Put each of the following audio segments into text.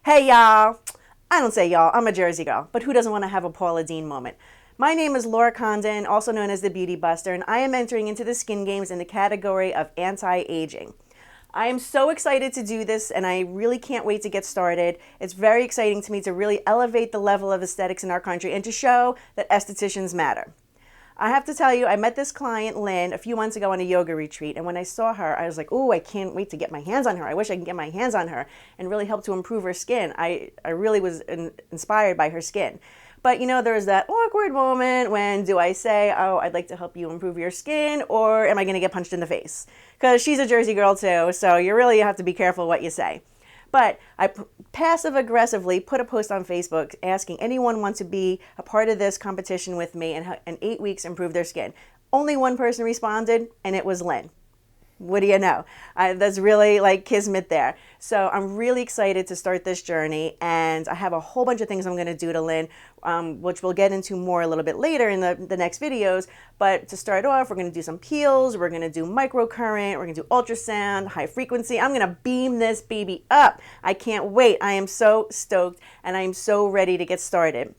Hey y'all! I don't say y'all, I'm a Jersey girl, but who doesn't want to have a Paula Deen moment? My name is Lora Condon, also known as the Beauty Buster, and I am entering into the skin games in the category of anti-aging. I am so excited to do this, and I really can't wait to get started. It's very exciting to me to really elevate the level of aesthetics in our country and to show that estheticians matter. I have to tell you, I met this client, Lynn, a few months ago on a yoga retreat. And when I saw her, I was like, oh, I can't wait to get my hands on her. I wish I could get my hands on her and really help to improve her skin. I really was inspired by her skin. But there's that awkward moment when do I say, oh, I'd like to help you improve your skin, or am I going to get punched in the face? Because she's a Jersey girl too, so you really have to be careful what you say. But I passive aggressively put a post on Facebook asking anyone want to be a part of this competition with me and in 8 weeks improve their skin. Only one person responded, and it was Lynn. What do you know? That's really like kismet there. So I'm really excited to start this journey, and I have a whole bunch of things I'm going to do to Lynn, which we'll get into more a little bit later in the next videos. But to start off, we're going to do some peels, we're going to do microcurrent, we're going to do ultrasound, high frequency. I'm going to beam this baby up. I can't wait. I am so stoked, and I am so ready to get started.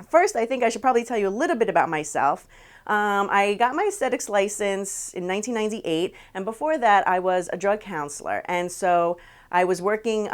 First, I think I should probably tell you a little bit about myself. I got my aesthetics license in 1998, and before that I was a drug counselor. And so I was working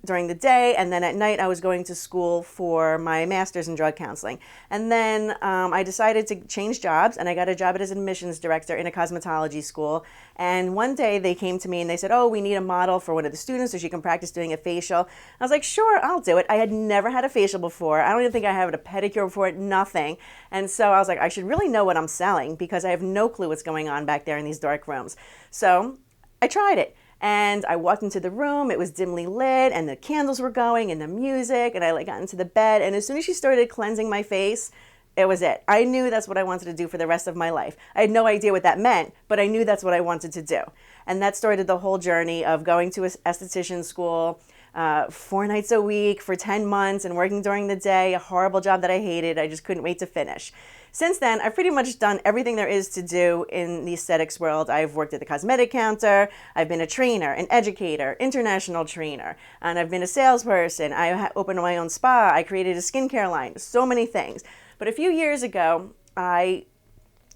during the day, and then at night I was going to school for my master's in drug counseling. And then I decided to change jobs, and I got a job as an admissions director in a cosmetology school. And one day they came to me and they said, oh, we need a model for one of the students so she can practice doing a facial. I was like, sure, I'll do it. I had never had a facial before. I don't even think I had a pedicure before, nothing. And so I was like, I should really know what I'm selling because I have no clue what's going on back there in these dark rooms. So I tried it. And I walked into the room, it was dimly lit, and the candles were going, and the music, and I got into the bed, and as soon as she started cleansing my face, it was it. I knew that's what I wanted to do for the rest of my life. I had no idea what that meant, but I knew that's what I wanted to do. And that started the whole journey of going to an esthetician school, 4 nights a week for 10 months and working during the day, a horrible job that I hated. I just couldn't wait to finish. Since then, I've pretty much done everything there is to do in the aesthetics world. I've worked at the cosmetic counter, I've been a trainer, an educator, international trainer, and I've been a salesperson. I opened my own spa, I created a skincare line, so many things. But a few years ago, I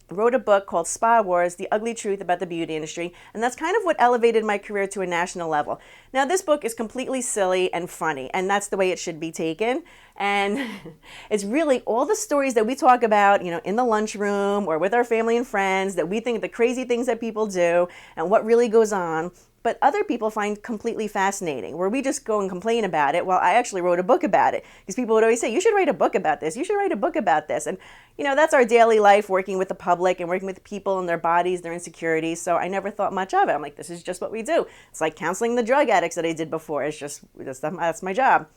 wrote a book called Spa Wars, The Ugly Truth About the Beauty Industry, and that's kind of what elevated my career to a national level. Now, this book is completely silly and funny, and that's the way it should be taken. And it's really all the stories that we talk about, in the lunchroom or with our family and friends, that we think the crazy things that people do and what really goes on, but other people find completely fascinating, where we just go and complain about it. Well, I actually wrote a book about it because people would always say, you should write a book about this. You should write a book about this. And, that's our daily life, working with the public and working with people and their bodies, their insecurities. So I never thought much of it. I'm like, this is just what we do. It's like counseling the drug addicts that I did before. That's my job.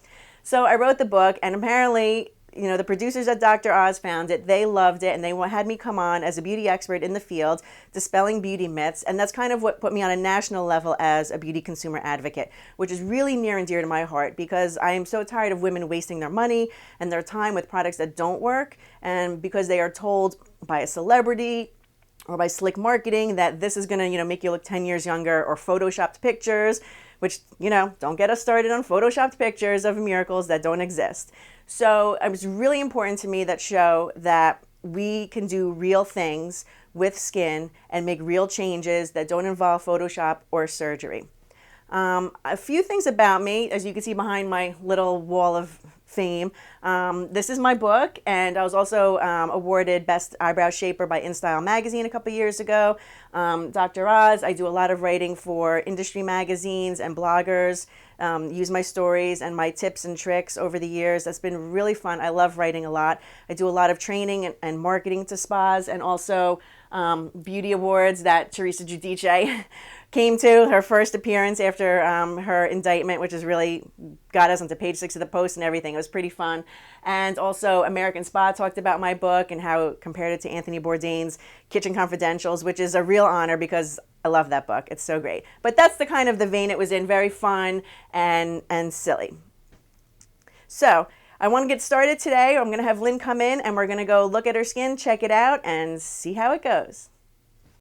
So I wrote the book, and apparently, the producers at Dr. Oz found it, they loved it, and they had me come on as a beauty expert in the field, dispelling beauty myths, and that's kind of what put me on a national level as a beauty consumer advocate, which is really near and dear to my heart because I am so tired of women wasting their money and their time with products that don't work, and because they are told by a celebrity or by slick marketing that this is going to, make you look 10 years younger, or photoshopped pictures, which, don't get us started on photoshopped pictures of miracles that don't exist. So it was really important to me that show that we can do real things with skin and make real changes that don't involve Photoshop or surgery. A few things about me, as you can see behind my little wall of fame. This is my book, and I was also awarded Best Eyebrow Shaper by InStyle magazine a couple years ago. Dr. Oz, I do a lot of writing for industry magazines and bloggers, use my stories and my tips and tricks over the years. That's been really fun. I love writing a lot. I do a lot of training and marketing to spas, and also beauty awards that Teresa Giudice came to, her first appearance after her indictment, which has really got us onto page 6 of the Post and everything. It was pretty fun. And also American Spa talked about my book and how it compared it to Anthony Bourdain's Kitchen Confidentials, which is a real honor because I love that book. It's so great. But that's the kind of the vein it was in, very fun and silly. So I want to get started today. I'm going to have Lynn come in and we're going to go look at her skin, check it out, and see how it goes.